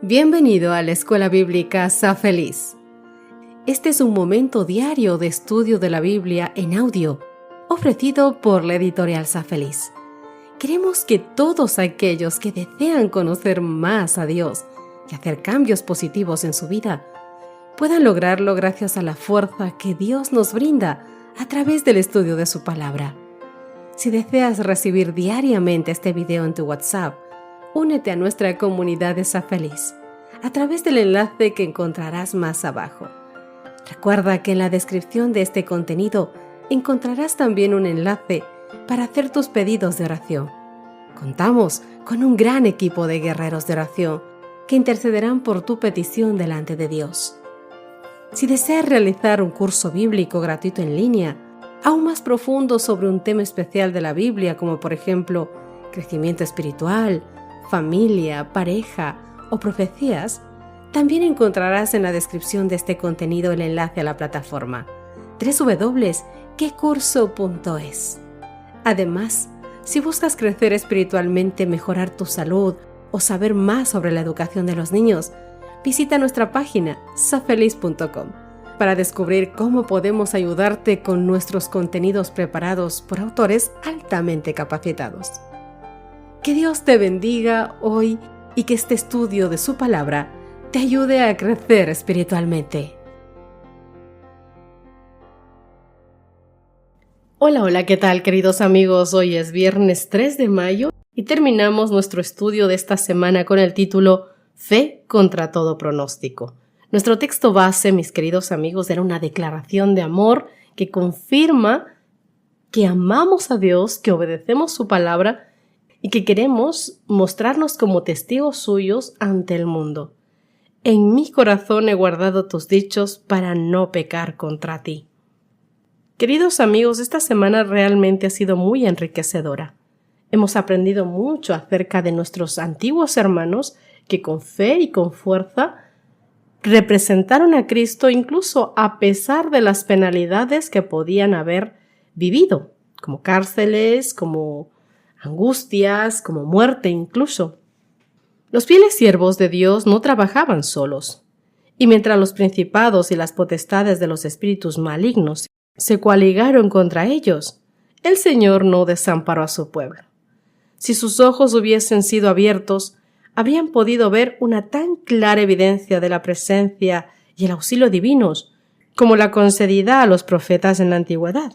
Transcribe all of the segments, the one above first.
Bienvenido a la Escuela Bíblica Sa Feliz. Este es un momento diario de estudio de la Biblia en audio, ofrecido por la editorial Sa Feliz. Queremos que todos aquellos que desean conocer más a Dios y hacer cambios positivos en su vida, puedan lograrlo gracias a la fuerza que Dios nos brinda a través del estudio de su palabra. Si deseas recibir diariamente este video en tu WhatsApp, únete a nuestra comunidad de Sa Feliz a través del enlace que encontrarás más abajo. Recuerda que en la descripción de este contenido encontrarás también un enlace para hacer tus pedidos de oración. Contamos con un gran equipo de guerreros de oración que intercederán por tu petición delante de Dios. Si deseas realizar un curso bíblico gratuito en línea, aún más profundo sobre un tema especial de la Biblia, como por ejemplo crecimiento espiritual, familia, pareja o profecías, también encontrarás en la descripción de este contenido el enlace a la plataforma www.quecurso.es. Además, si buscas crecer espiritualmente, mejorar tu salud o saber más sobre la educación de los niños, visita nuestra página safeliz.com para descubrir cómo podemos ayudarte con nuestros contenidos preparados por autores altamente capacitados. Que Dios te bendiga hoy y que este estudio de su palabra te ayude a crecer espiritualmente. Hola, ¿qué tal, queridos amigos? Hoy es viernes 3 de mayo y terminamos nuestro estudio de esta semana con el título Fe contra todo pronóstico. Nuestro texto base, mis queridos amigos, era una declaración de amor que confirma que amamos a Dios, que obedecemos su palabra y que queremos mostrarnos como testigos suyos ante el mundo. En mi corazón he guardado tus dichos para no pecar contra ti. Queridos amigos, esta semana realmente ha sido muy enriquecedora. Hemos aprendido mucho acerca de nuestros antiguos hermanos que con fe y con fuerza representaron a Cristo incluso a pesar de las penalidades que podían haber vivido, como cárceles, como angustias, como muerte incluso. Los fieles siervos de Dios no trabajaban solos, y mientras los principados y las potestades de los espíritus malignos se coaligaron contra ellos, el Señor no desamparó a su pueblo. Si sus ojos hubiesen sido abiertos, habrían podido ver una tan clara evidencia de la presencia y el auxilio divinos como la concedida a los profetas en la antigüedad.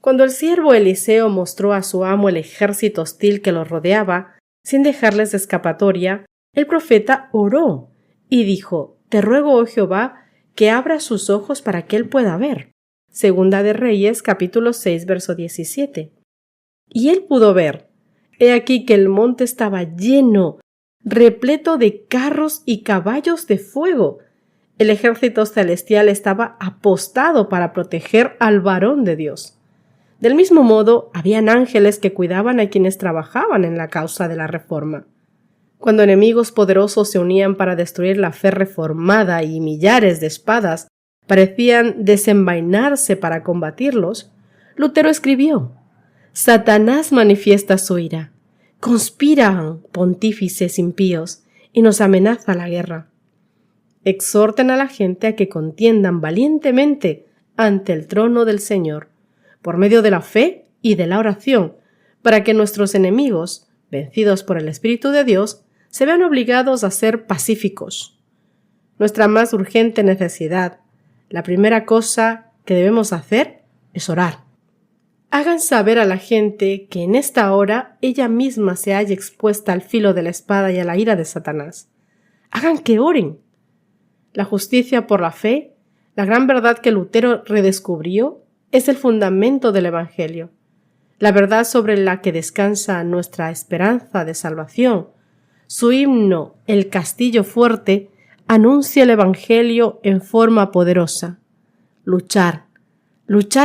Cuando el siervo Eliseo mostró a su amo el ejército hostil que los rodeaba, sin dejarles escapatoria, el profeta oró y dijo: «Te ruego, oh Jehová, que abra sus ojos para que él pueda ver». Segunda de Reyes, capítulo 6, verso 17. Y él pudo ver. He aquí que el monte estaba lleno, repleto de carros y caballos de fuego. El ejército celestial estaba apostado para proteger al varón de Dios. Del mismo modo, habían ángeles que cuidaban a quienes trabajaban en la causa de la reforma. Cuando enemigos poderosos se unían para destruir la fe reformada y millares de espadas parecían desenvainarse para combatirlos, Lutero escribió: «Satanás manifiesta su ira. Conspiran pontífices impíos y nos amenaza la guerra. Exhorten a la gente a que contiendan valientemente ante el trono del Señor, por medio de la fe y de la oración, para que nuestros enemigos, vencidos por el Espíritu de Dios, se vean obligados a ser pacíficos». Nuestra más urgente necesidad, la primera cosa que debemos hacer, es orar. Hagan saber a la gente que en esta hora ella misma se halla expuesta al filo de la espada y a la ira de Satanás. Hagan que oren. La justicia por la fe, la gran verdad que Lutero redescubrió, es el fundamento del Evangelio, la verdad sobre la que descansa nuestra esperanza de salvación. Su himno, el castillo fuerte, anuncia el Evangelio en forma poderosa. Luchar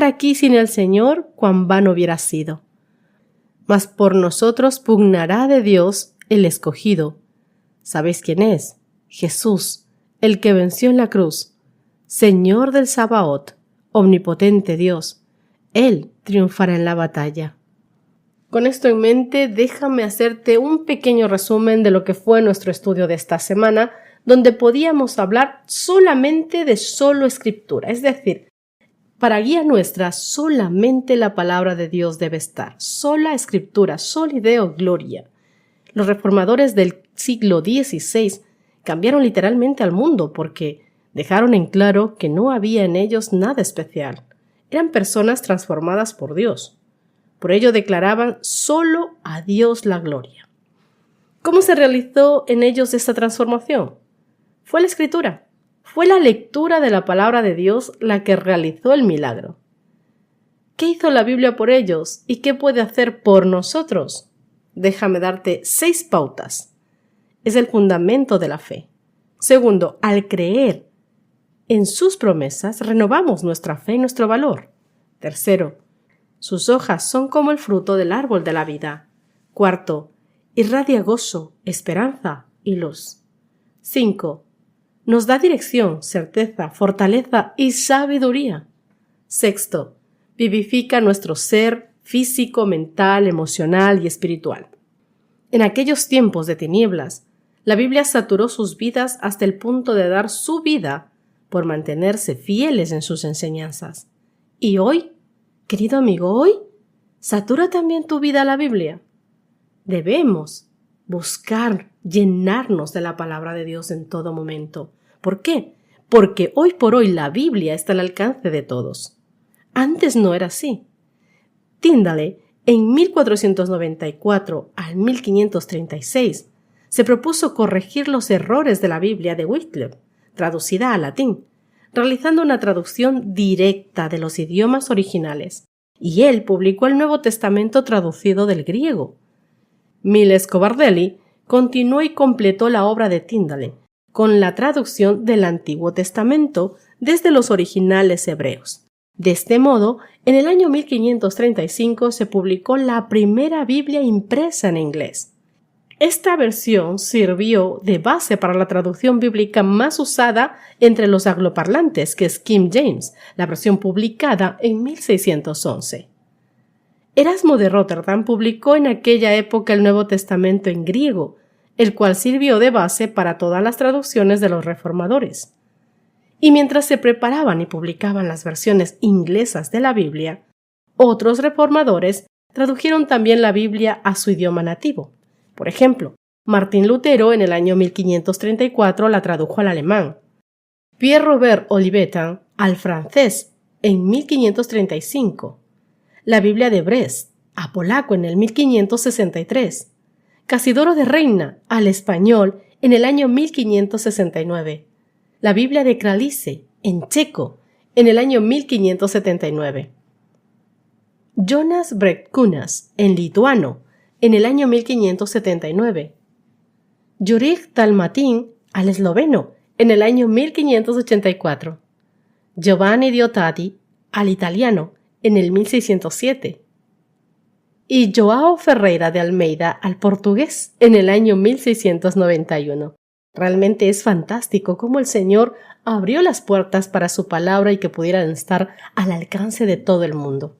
aquí sin el Señor, cuán vano hubiera sido. Mas por nosotros pugnará de Dios el escogido. ¿Sabéis quién es? Jesús, el que venció en la cruz, Señor del Sabaoth, omnipotente Dios. Él triunfará en la batalla. Con esto en mente, déjame hacerte un pequeño resumen de lo que fue nuestro estudio de esta semana, donde podíamos hablar solamente de solo escritura, es decir, para guía nuestra solamente la palabra de Dios debe estar, sola escritura, solideo gloria. Los reformadores del siglo XVI cambiaron literalmente al mundo porque dejaron en claro que no había en ellos nada especial. Eran personas transformadas por Dios. Por ello declaraban solo a Dios la gloria. ¿Cómo se realizó en ellos esta transformación? Fue la escritura. Fue la lectura de la palabra de Dios la que realizó el milagro. ¿Qué hizo la Biblia por ellos y qué puede hacer por nosotros? Déjame darte 6 pautas. Es el fundamento de la fe. Segundo, al creer en sus promesas, renovamos nuestra fe y nuestro valor. Tercero, sus hojas son como el fruto del árbol de la vida. Cuarto, irradia gozo, esperanza y luz. 5. Nos da dirección, certeza, fortaleza y sabiduría. Sexto, vivifica nuestro ser físico, mental, emocional y espiritual. En aquellos tiempos de tinieblas, la Biblia saturó sus vidas hasta el punto de dar su vida por mantenerse fieles en sus enseñanzas. Y hoy, querido amigo, hoy, ¿satura también tu vida la Biblia? Debemos buscar llenarnos de la palabra de Dios en todo momento. ¿Por qué? Porque hoy por hoy la Biblia está al alcance de todos. Antes no era así. Tyndale, en 1494 al 1536, se propuso corregir los errores de la Biblia de Wycliffe, traducida al latín, realizando una traducción directa de los idiomas originales, y él publicó el Nuevo Testamento traducido del griego. Miles Covardelli continuó y completó la obra de Tyndale con la traducción del Antiguo Testamento desde los originales hebreos. De este modo, en el año 1535 se publicó la primera Biblia impresa en inglés. Esta versión sirvió de base para la traducción bíblica más usada entre los angloparlantes, que es King James, la versión publicada en 1611. Erasmo de Róterdam publicó en aquella época el Nuevo Testamento en griego, el cual sirvió de base para todas las traducciones de los reformadores. Y mientras se preparaban y publicaban las versiones inglesas de la Biblia, otros reformadores tradujeron también la Biblia a su idioma nativo. Por ejemplo, Martín Lutero en el año 1534 la tradujo al alemán, Pierre Robert Olivetan al francés en 1535, la Biblia de Brest a polaco en el 1563, Casidoro de Reina al español en el año 1569, la Biblia de Kralice en checo en el año 1579, Jonas Breckunas en lituano en el año 1579, Jurij Dalmatín al esloveno en el año 1584, Giovanni Diotati al italiano en el 1607 y João Ferreira de Almeida al portugués en el año 1691. Realmente es fantástico cómo el Señor abrió las puertas para su palabra y que pudieran estar al alcance de todo el mundo.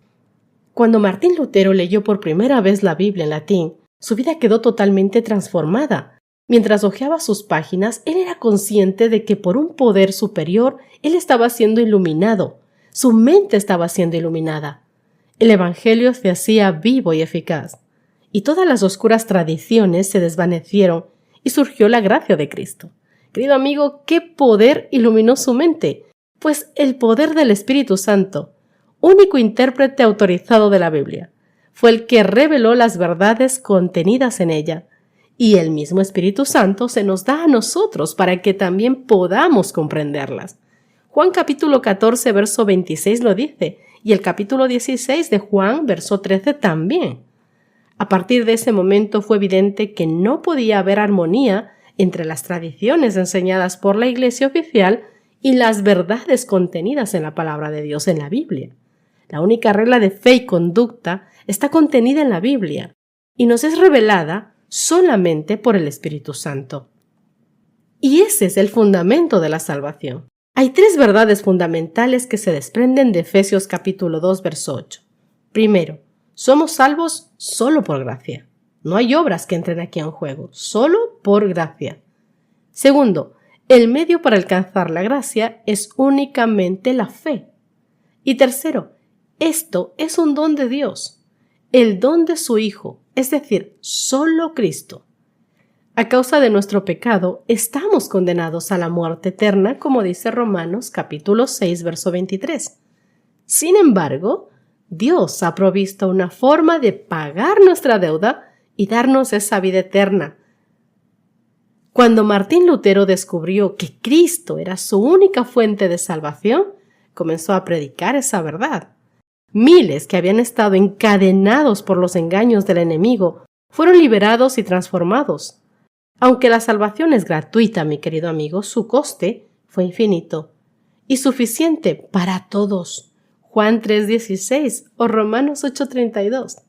Cuando Martín Lutero leyó por primera vez la Biblia en latín, su vida quedó totalmente transformada. Mientras hojeaba sus páginas, él era consciente de que por un poder superior él estaba siendo iluminado. Su mente estaba siendo iluminada. El Evangelio se hacía vivo y eficaz, y todas las oscuras tradiciones se desvanecieron y surgió la gracia de Cristo. Querido amigo, ¿qué poder iluminó su mente? Pues el poder del Espíritu Santo, único intérprete autorizado de la Biblia, fue el que reveló las verdades contenidas en ella, y el mismo Espíritu Santo se nos da a nosotros para que también podamos comprenderlas. Juan capítulo 14, verso 26 lo dice, y el capítulo 16 de Juan, verso 13 también. A partir de ese momento fue evidente que no podía haber armonía entre las tradiciones enseñadas por la Iglesia oficial y las verdades contenidas en la palabra de Dios en la Biblia. La única regla de fe y conducta está contenida en la Biblia y nos es revelada solamente por el Espíritu Santo. Y ese es el fundamento de la salvación. Hay 3 verdades fundamentales que se desprenden de Efesios capítulo 2, verso 8. Primero, Somos salvos solo por gracia. No hay obras que entren aquí en juego, solo por gracia. Segundo, el medio para alcanzar la gracia es únicamente la fe. Y tercero, esto es un don de Dios, el don de su Hijo, es decir, solo Cristo. A causa de nuestro pecado, estamos condenados a la muerte eterna, como dice Romanos capítulo 6, verso 23. Sin embargo, Dios ha provisto una forma de pagar nuestra deuda y darnos esa vida eterna. Cuando Martín Lutero descubrió que Cristo era su única fuente de salvación, comenzó a predicar esa verdad. Miles que habían estado encadenados por los engaños del enemigo fueron liberados y transformados. Aunque la salvación es gratuita, mi querido amigo, su coste fue infinito y suficiente para todos. Juan 3:16 o Romanos 8:32.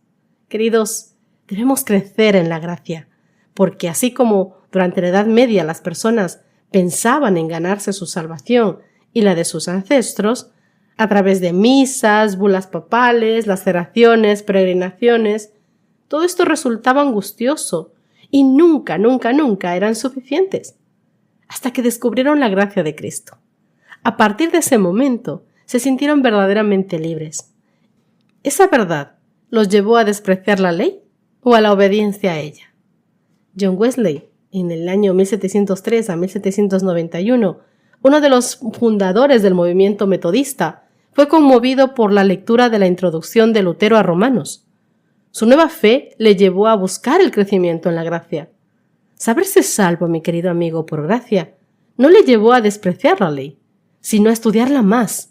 Queridos, debemos crecer en la gracia, porque así como durante la Edad Media las personas pensaban en ganarse su salvación y la de sus ancestros, a través de misas, bulas papales, laceraciones, peregrinaciones, todo esto resultaba angustioso y nunca eran suficientes, hasta que descubrieron la gracia de Cristo. A partir de ese momento, se sintieron verdaderamente libres. ¿Esa verdad los llevó a despreciar la ley o a la obediencia a ella? John Wesley, en el año 1703 a 1791, uno de los fundadores del movimiento metodista, fue conmovido por la lectura de la introducción de Lutero a Romanos. Su nueva fe le llevó a buscar el crecimiento en la gracia. Saberse salvo, mi querido amigo, por gracia, no le llevó a despreciar la ley, sino a estudiarla más,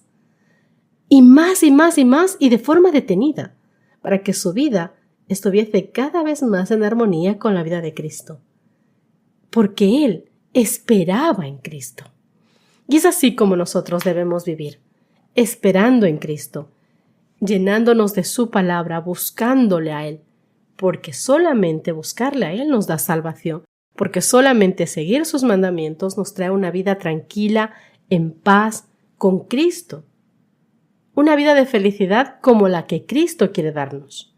y más y de forma detenida, para que su vida estuviese cada vez más en armonía con la vida de Cristo. Porque él esperaba en Cristo. Y es así como nosotros debemos vivir, esperando en Cristo, llenándonos de su palabra, buscándole a Él, porque solamente buscarle a Él nos da salvación, porque solamente seguir sus mandamientos nos trae una vida tranquila, en paz, con Cristo. Una vida de felicidad como la que Cristo quiere darnos.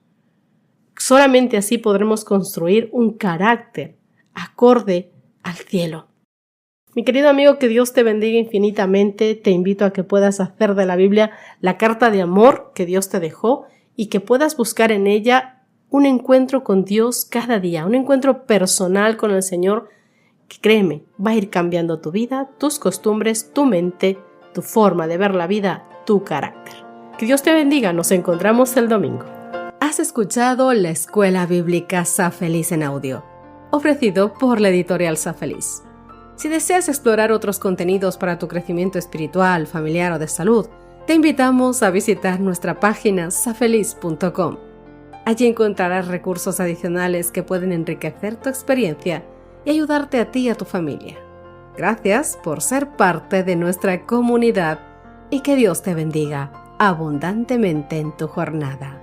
Solamente así podremos construir un carácter acorde al cielo. Mi querido amigo, que Dios te bendiga infinitamente. Te invito a que puedas hacer de la Biblia la carta de amor que Dios te dejó y que puedas buscar en ella un encuentro con Dios cada día, un encuentro personal con el Señor que, créeme, va a ir cambiando tu vida, tus costumbres, tu mente, tu forma de ver la vida, tu carácter. Que Dios te bendiga. Nos encontramos el domingo. Has escuchado la Escuela Bíblica Sa Feliz en audio, ofrecido por la editorial Sa Feliz. Si deseas explorar otros contenidos para tu crecimiento espiritual, familiar o de salud, te invitamos a visitar nuestra página safeliz.com. Allí encontrarás recursos adicionales que pueden enriquecer tu experiencia y ayudarte a ti y a tu familia. Gracias por ser parte de nuestra comunidad y que Dios te bendiga abundantemente en tu jornada.